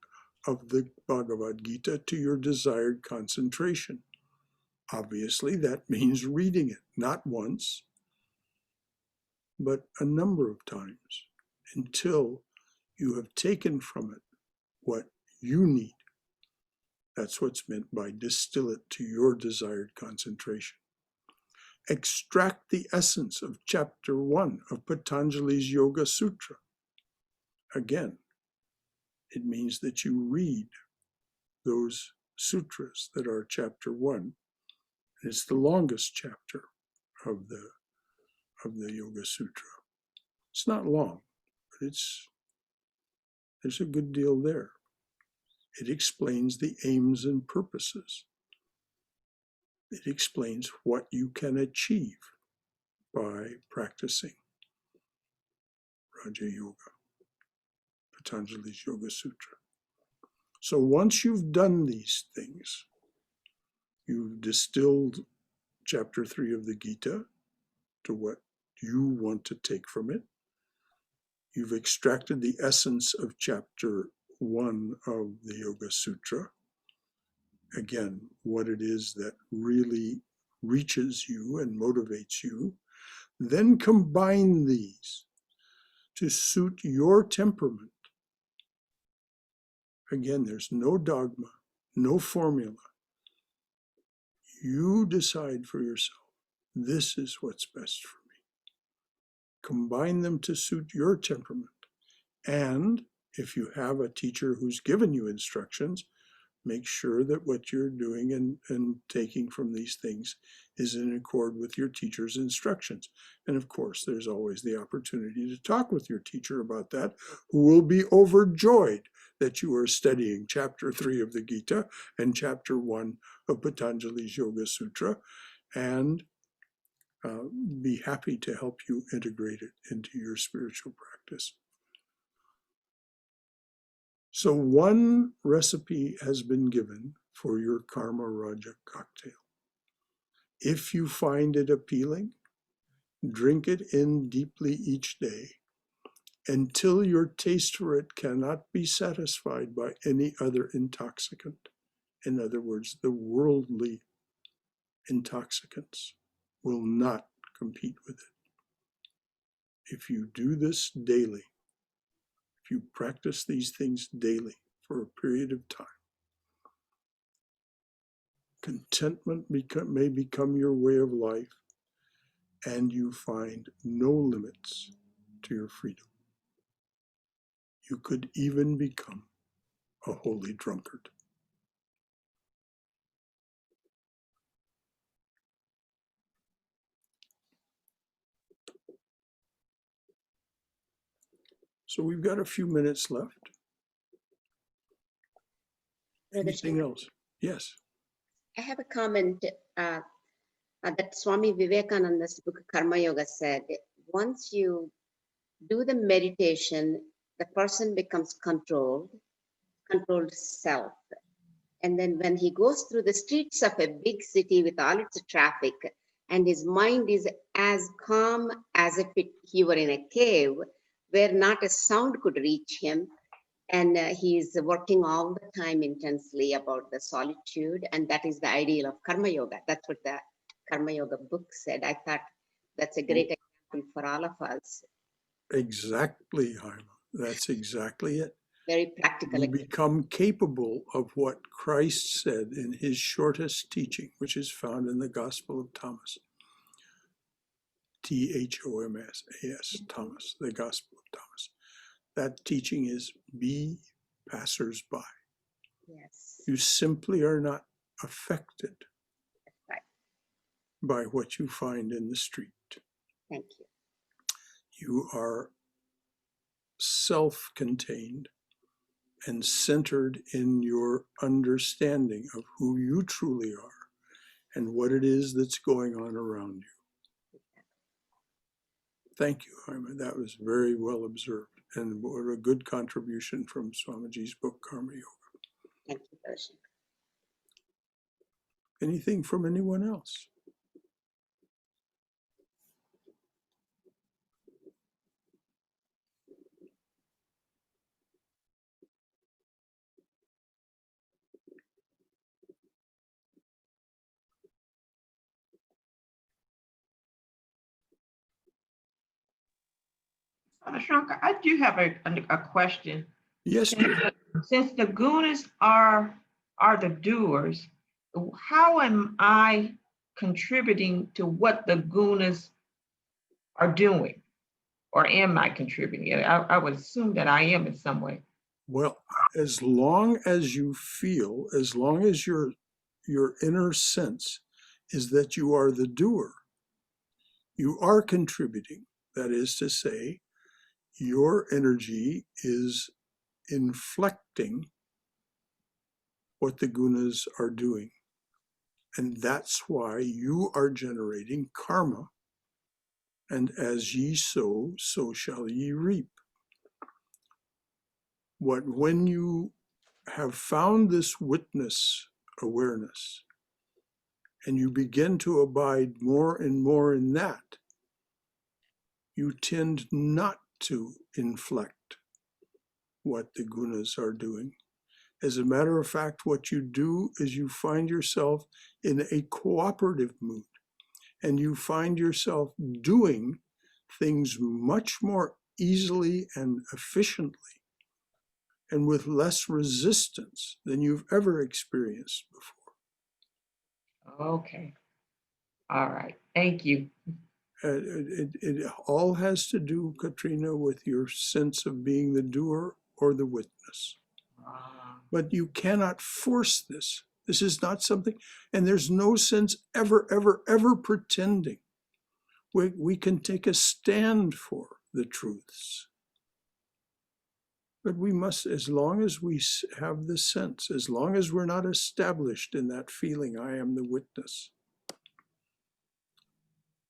of the Bhagavad Gita to your desired concentration. Obviously, that means reading it, not once, but a number of times, until you have taken from it what you need. That's what's meant by distill it to your desired concentration. Extract the essence of chapter 1 of Patanjali's Yoga Sutra. Again, it means that you read those sutras that are chapter 1. It's the longest chapter of the Yoga Sutra. It's not long, but there's a good deal there. It explains the aims and purposes. It explains what you can achieve by practicing Raja Yoga, Patanjali's Yoga Sutra. So once you've done these things, you've distilled chapter 3 of the Gita to what you want to take from it. You've extracted the essence of chapter 1 of the Yoga Sutra. Again, what it is that really reaches you and motivates you. Then combine these to suit your temperament. Again, there's no dogma, no formula. You decide for yourself, this is what's best for me. Combine them to suit your temperament. And if you have a teacher who's given you instructions, make sure that what you're doing and taking from these things is in accord with your teacher's instructions. And of course, there's always the opportunity to talk with your teacher about that, who will be overjoyed that you are studying chapter 3 of the Gita and chapter 1 of Patanjali's Yoga Sutra, and be happy to help you integrate it into your spiritual practice. So one recipe has been given for your Karma Raja cocktail. If you find it appealing, drink it in deeply each day until your taste for it cannot be satisfied by any other intoxicant. In other words, the worldly intoxicants will not compete with it. If you do this daily, if you practice these things daily for a period of time, contentment may become your way of life, and you find no limits to your freedom. You could even become a holy drunkard. So we've got a few minutes left. Anything else? Yes. I have a comment that Swami Vivekananda's book Karma Yoga said, once you do the meditation, the person becomes controlled self. And then when he goes through the streets of a big city with all its traffic, and his mind is as calm as if he were in a cave where not a sound could reach him, and he is working all the time intensely about the solitude, and that is the ideal of Karma Yoga. That's what the Karma Yoga book said. I thought that's a great example for all of us. Exactly, Haima. That's exactly it. Very practical. You become capable of what Christ said in his shortest teaching, which is found in the Gospel of Thomas. Thomas, Thomas, the Gospel of Thomas. That teaching is be passers-by. Yes. You simply are not affected Right. by what you find in the street. Thank you. You are self-contained and centered in your understanding of who you truly are and what it is that's going on around you. Thank you, Haima. That was very well observed, and what a good contribution from Swamiji's book, Karma Yoga. Thank you, Darshan. Anything from anyone else? Shankara, I do have a question. Yes. Since the gunas are the doers, how am I contributing to what the gunas are doing? Or am I contributing? I would assume that I am in some way. Well, as long as you feel, as long as your inner sense is that you are the doer, you are contributing. That is to say, your energy is inflecting what the gunas are doing. And that's why you are generating karma. And as ye sow, so shall ye reap. When you have found this witness awareness, and you begin to abide more and more in that, you tend not to inflect what the gunas are doing. As a matter of fact, what you do is you find yourself in a cooperative mood, and you find yourself doing things much more easily and efficiently and with less resistance than you've ever experienced before. Okay. All right. Thank you. It all has to do, Katrina, with your sense of being the doer or the witness. But you cannot force this. This is not something, and there's no sense ever, ever, ever pretending. We can take a stand for the truths. But we must, as long as we have the sense, as long as we're not established in that feeling, I am the witness,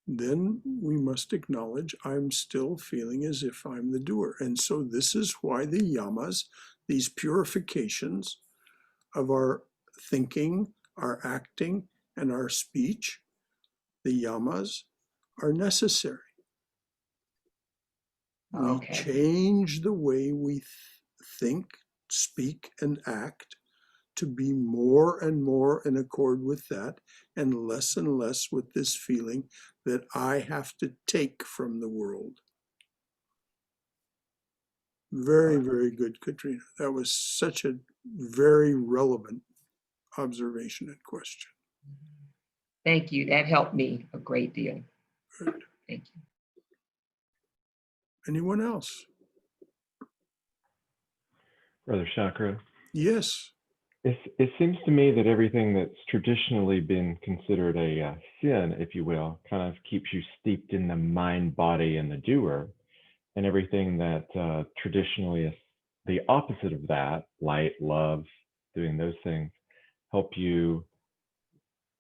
then we must acknowledge I'm still feeling as if I'm the doer. And so this is why the yamas, these purifications of our thinking, our acting, and our speech, the yamas, are necessary. Okay. We change the way we think, speak, and act to be more and more in accord with that, and less with this feeling that I have to take from the world. Very, very good, Katrina. That was such a very relevant observation and question. Thank you. That helped me a great deal. Good. Thank you. Anyone else? Brother Shankara, Yes. it seems to me that everything that's traditionally been considered a sin, if you will, kind of keeps you steeped in the mind, body, and the doer. And everything that traditionally is the opposite of that, light, love, doing those things, help you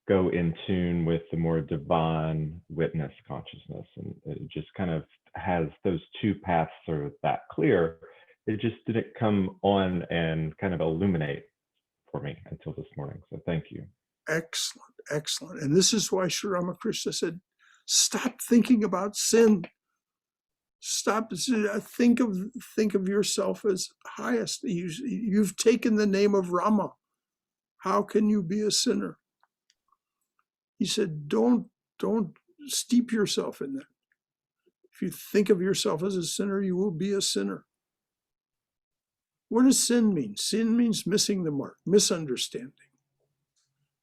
go in tune with the more divine witness consciousness. And it just kind of has those two paths sort of that clear. It just didn't come on and kind of illuminate for me until this morning. So thank you. Excellent, excellent. And this is why Sri Ramakrishna said, stop thinking about sin. Stop. Think of yourself as highest. You've taken the name of Rama. How can you be a sinner? He said, don't steep yourself in that. If you think of yourself as a sinner, you will be a sinner. What does sin mean? Sin means missing the mark, misunderstanding.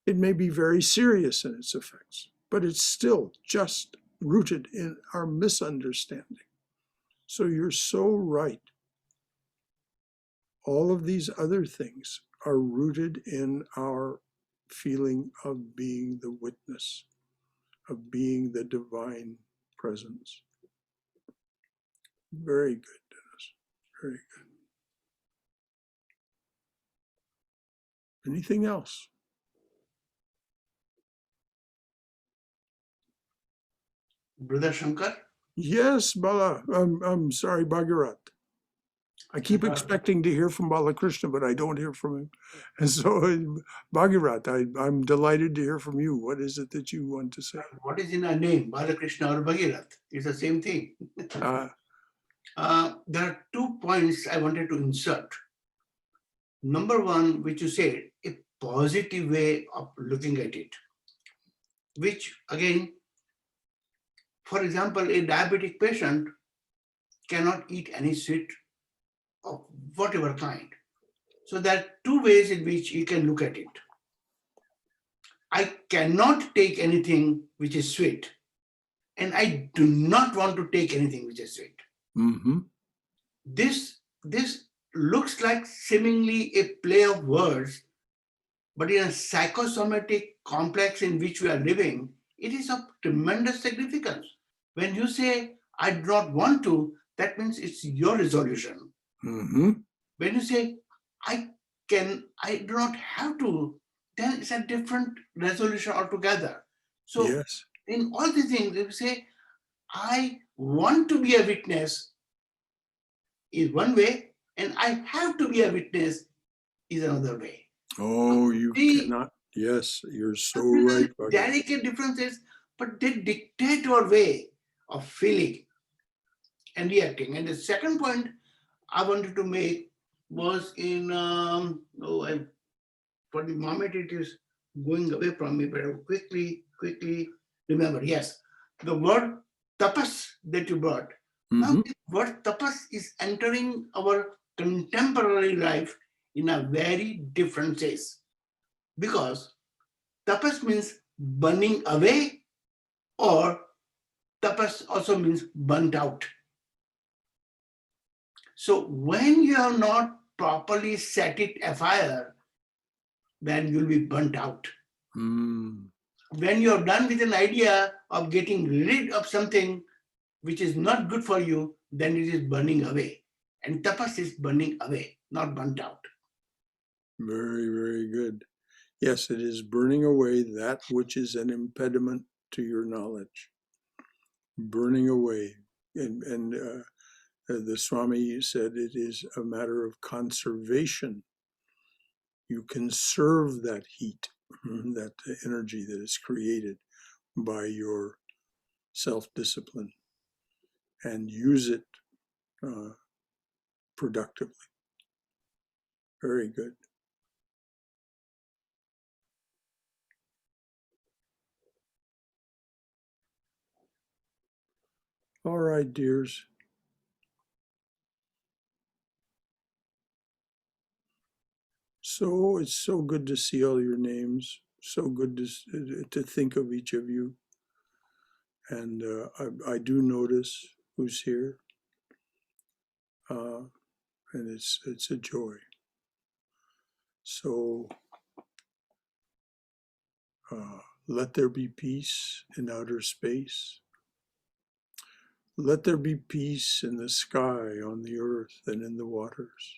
It may be very serious in its effects, but it's still just rooted in our misunderstanding. So you're so right. All of these other things are rooted in our feeling of being the witness, of being the divine presence. Very good, Dennis. Very good. Anything else? Brother Shankar? Yes, Bala. I'm sorry, Bhagirath. I keep expecting to hear from Balakrishna, but I don't hear from him. And so, Bhagirath, I'm delighted to hear from you. What is it that you want to say? What is in our name, Balakrishna or Bhagirath? It's the same thing. There are 2 points I wanted to insert. Number one, which you said, a positive way of looking at it, which again, for example, a diabetic patient cannot eat any sweet of whatever kind. So there are 2 ways in which you can look at it. I cannot take anything which is sweet, and I do not want to take anything which is sweet. Mm-hmm. This looks like seemingly a play of words, but in a psychosomatic complex in which we are living, it is of tremendous significance. When you say, I do not want to, that means it's your resolution. Mm-hmm. When you say, I do not have to, then it's a different resolution altogether. So Yes. in all these things, if you say, I want to be a witness is one way, and I have to be a witness is another way. Oh, you cannot. Yes, you're so right, Bhagirath. Delicate differences, but they dictate our way of feeling. and reacting. And the second point I wanted to make was in, for the moment it is going away from me, but I'll quickly remember. Yes, the word tapas that you brought. Now, the word tapas is entering our contemporary life in a very different sense, because tapas means burning away, or tapas also means burnt out. So when you have not properly set it afire, then you'll be burnt out. When you're done with an idea of getting rid of something which is not good for you, then it is burning away. And tapas is burning away, not burnt out. Very, very good. Yes, it is burning away that which is an impediment to your knowledge. Burning away. And the Swami said it is a matter of conservation. You conserve that heat, that energy that is created by your self-discipline, and use it productively. Very good. All right, dears. So it's so good to see all your names. So good to think of each of you. And I do notice who's here. And it's a joy. So let there be peace in outer space. Let there be peace in the sky, on the earth, and in the waters.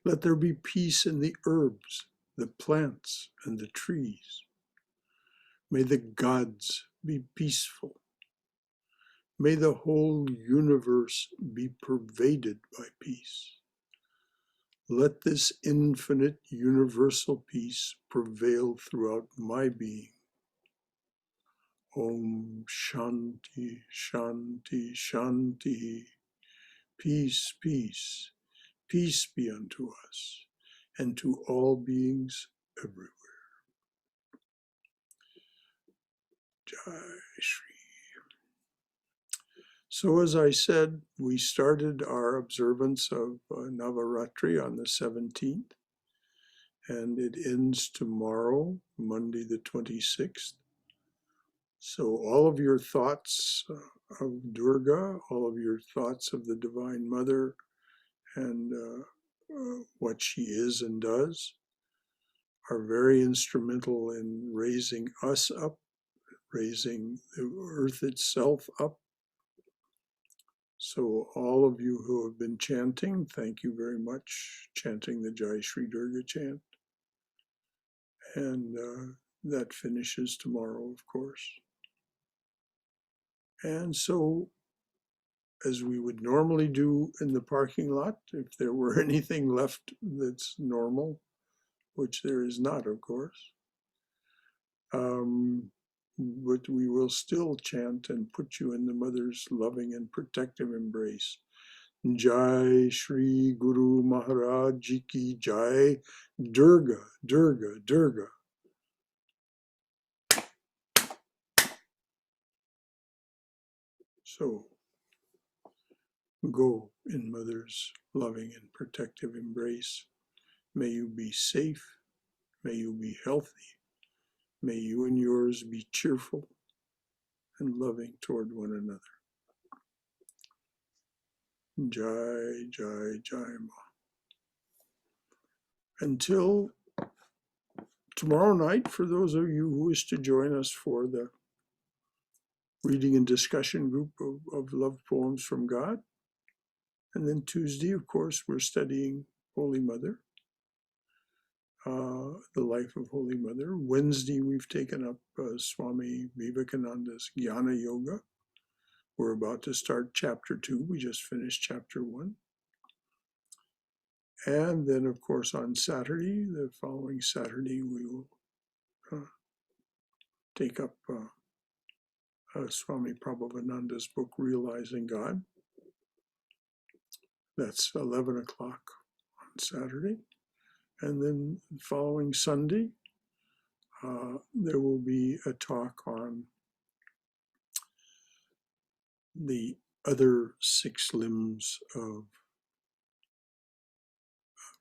Let there be peace in the herbs, the plants, and the trees. May the gods be peaceful. May the whole universe be pervaded by peace. Let this infinite universal peace prevail throughout my being. Om Shanti, Shanti, Shanti. Peace, peace, peace be unto us and to all beings everywhere. Jai Shri. So as I said, we started our observance of Navaratri on the 17th, and it ends tomorrow, Monday the 26th. So all of your thoughts of Durga, all of your thoughts of the Divine Mother, and what she is and does, are very instrumental in raising us up, raising the earth itself up. So all of you who have been chanting, thank you very much, chanting the Jai Shri Durga chant. And that finishes tomorrow, of course. And so, as we would normally do in the parking lot, if there were anything left that's normal, which there is not, of course, but we will still chant and put you in the Mother's loving and protective embrace. Jai Shri Guru Maharaj Ji Ki Jai. Durga, Durga, Durga. So go in Mother's loving and protective embrace. May you be safe. May you be healthy. May you and yours be cheerful and loving toward one another. Jai, Jai, Jai Ma. Until tomorrow night, for those of you who wish to join us for the reading and discussion group of love poems from God. And then Tuesday, of course, we're studying Holy Mother, the life of Holy Mother. Wednesday, we've taken up Swami Vivekananda's Jnana Yoga. We're about to start chapter 2. We just finished chapter 1. And then, of course, on Saturday, the following Saturday, we will take up Swami Prabhavananda's book, Realizing God. That's 11 o'clock on Saturday. And then the following Sunday, there will be a talk on the other 6 limbs of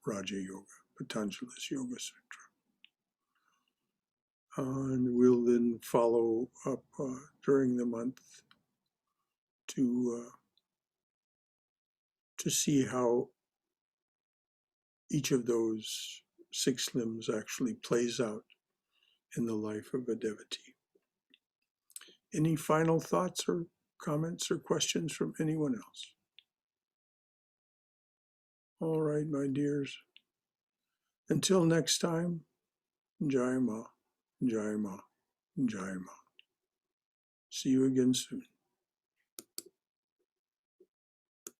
Raja Yoga, Patanjali's Yoga Sutra. And we'll then follow up during the month to see how each of those 6 limbs actually plays out in the life of a devotee. Any final thoughts or comments or questions from anyone else? All right, my dears. Until next time, Jai Ma, Jai Ma, Jai Ma. See you again soon.